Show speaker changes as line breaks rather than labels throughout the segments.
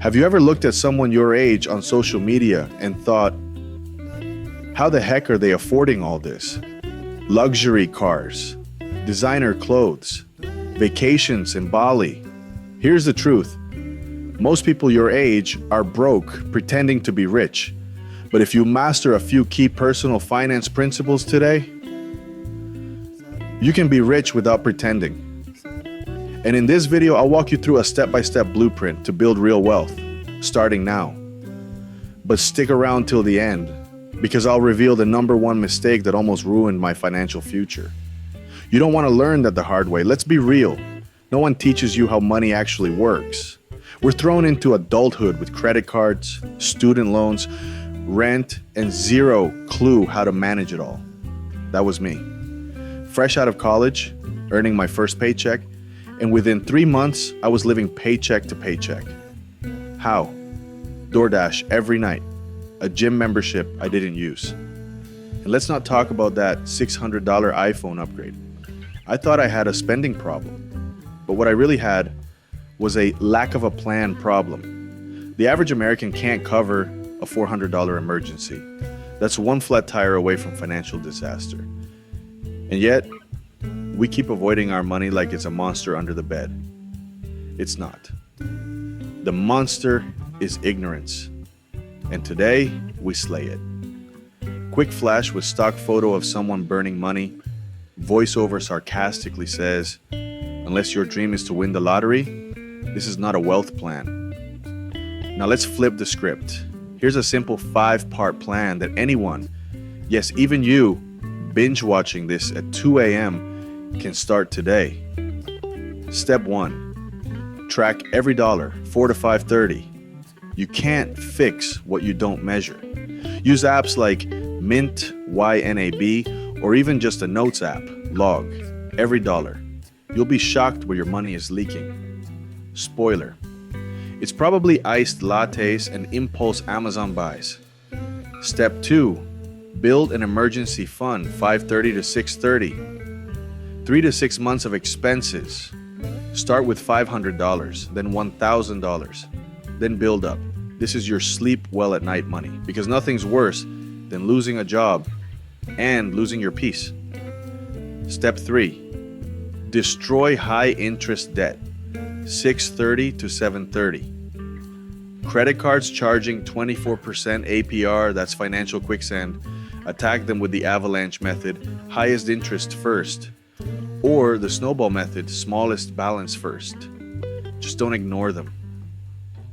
Have you ever looked at someone your age on social media and thought, how the heck are they affording all this? Luxury cars, designer clothes, vacations in Bali. Here's the truth. Most people your age are broke pretending to be rich. But if you master a few key personal finance principles today, you can be rich without pretending. And in this video, I'll walk you through a step-by-step blueprint to build real wealth, starting now. But stick around till the end, because I'll reveal the number one mistake that almost ruined my financial future. You don't want to learn that the hard way. Let's be real. No one teaches you how money actually works. We're thrown into adulthood with credit cards, student loans, rent, and zero clue how to manage it all. That was me. Fresh out of college, earning my first paycheck, and within 3 months, I was living paycheck to paycheck. How? DoorDash every night, a gym membership I didn't use. And let's not talk about that $600 iPhone upgrade. I thought I had a spending problem, but what I really had was a lack of a plan problem. The average American can't cover a $400 emergency. That's one flat tire away from financial disaster. And yet, we keep avoiding our money like it's a monster under the bed. It's not. The monster is ignorance. And today, we slay it. Quick flash with stock photo of someone burning money. Voiceover sarcastically says, unless your dream is to win the lottery, this is not a wealth plan. Now let's flip the script. Here's a simple 5-part plan that anyone, yes, even you, binge watching this at 2 a.m. can start today. Step 1, track every dollar, 4 to 5:30. You can't fix what you don't measure. Use apps like Mint, YNAB, or even just a notes app, Log, every dollar. You'll be shocked where your money is leaking. Spoiler, it's probably iced lattes and impulse Amazon buys. Step 2, build an emergency fund, 5:30 to 6:30. 3 to 6 months of expenses. Start with $500, then $1,000, then build up. This is your sleep well at night money, because nothing's worse than losing a job and losing your peace. Step 3, destroy high interest debt, 6:30 to 7:30. Credit cards charging 24% APR, that's financial quicksand. Attack them with the avalanche method, highest interest first, or the snowball method, smallest balance first. Just don't ignore them.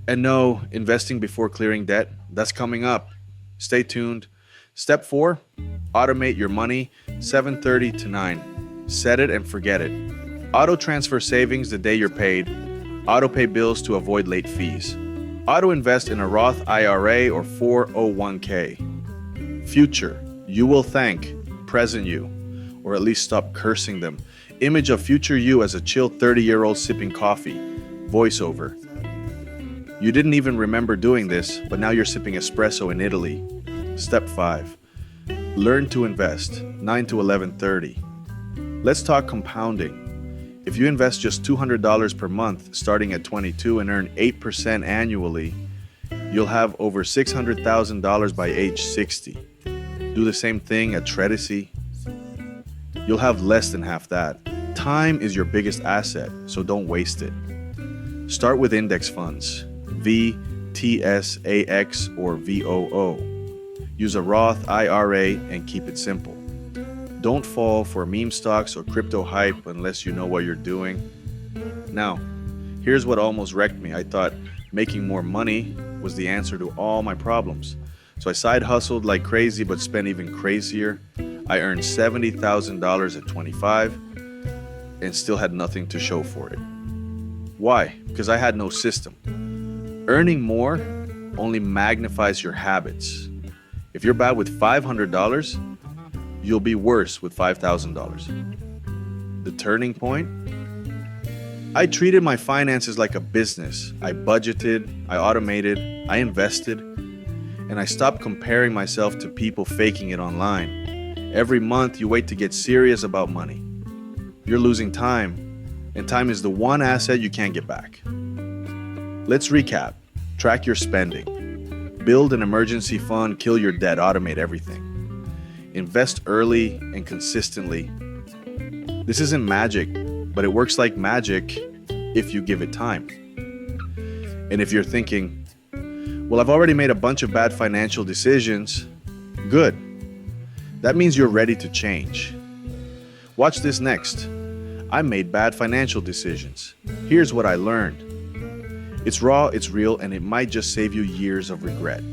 And no, investing before clearing debt, that's coming up. Stay tuned. Step 4, automate your money, 7:30 to 9. Set it and forget it. Auto transfer savings the day you're paid. Auto pay bills to avoid late fees. Auto invest in a Roth IRA or 401k. Future, you will thank present you, or at least stop cursing them. Image of future you as a chill 30-year-old sipping coffee. Voiceover. You didn't even remember doing this, but now you're sipping espresso in Italy. Step 5. Learn to invest, 9 to 11:30. Let's talk compounding. If you invest just $200 per month starting at 22 and earn 8% annually, you'll have over $600,000 by age 60. Do the same thing at Tredici. You'll have less than half that. Time is your biggest asset, so don't waste it. Start with index funds, V, TSAX, or VOO. Use a Roth IRA and keep it simple. Don't fall for meme stocks or crypto hype unless you know what you're doing. Now, here's what almost wrecked me. I thought making more money was the answer to all my problems. So I side hustled like crazy, but spent even crazier. I earned $70,000 at 25 and still had nothing to show for it. Why? Because I had no system. Earning more only magnifies your habits. If you're bad with $500, you'll be worse with $5,000. The turning point? I treated my finances like a business. I budgeted, I automated, I invested, and I stopped comparing myself to people faking it online. Every month you wait to get serious about money. You're losing time, and time is the one asset you can't get back. Let's recap. Track your spending. Build an emergency fund, kill your debt, automate everything. Invest early and consistently. This isn't magic, but it works like magic if you give it time. And if you're thinking, well, I've already made a bunch of bad financial decisions, good. That means you're ready to change. Watch this next. I made bad financial decisions. Here's what I learned. It's raw, it's real, and it might just save you years of regret.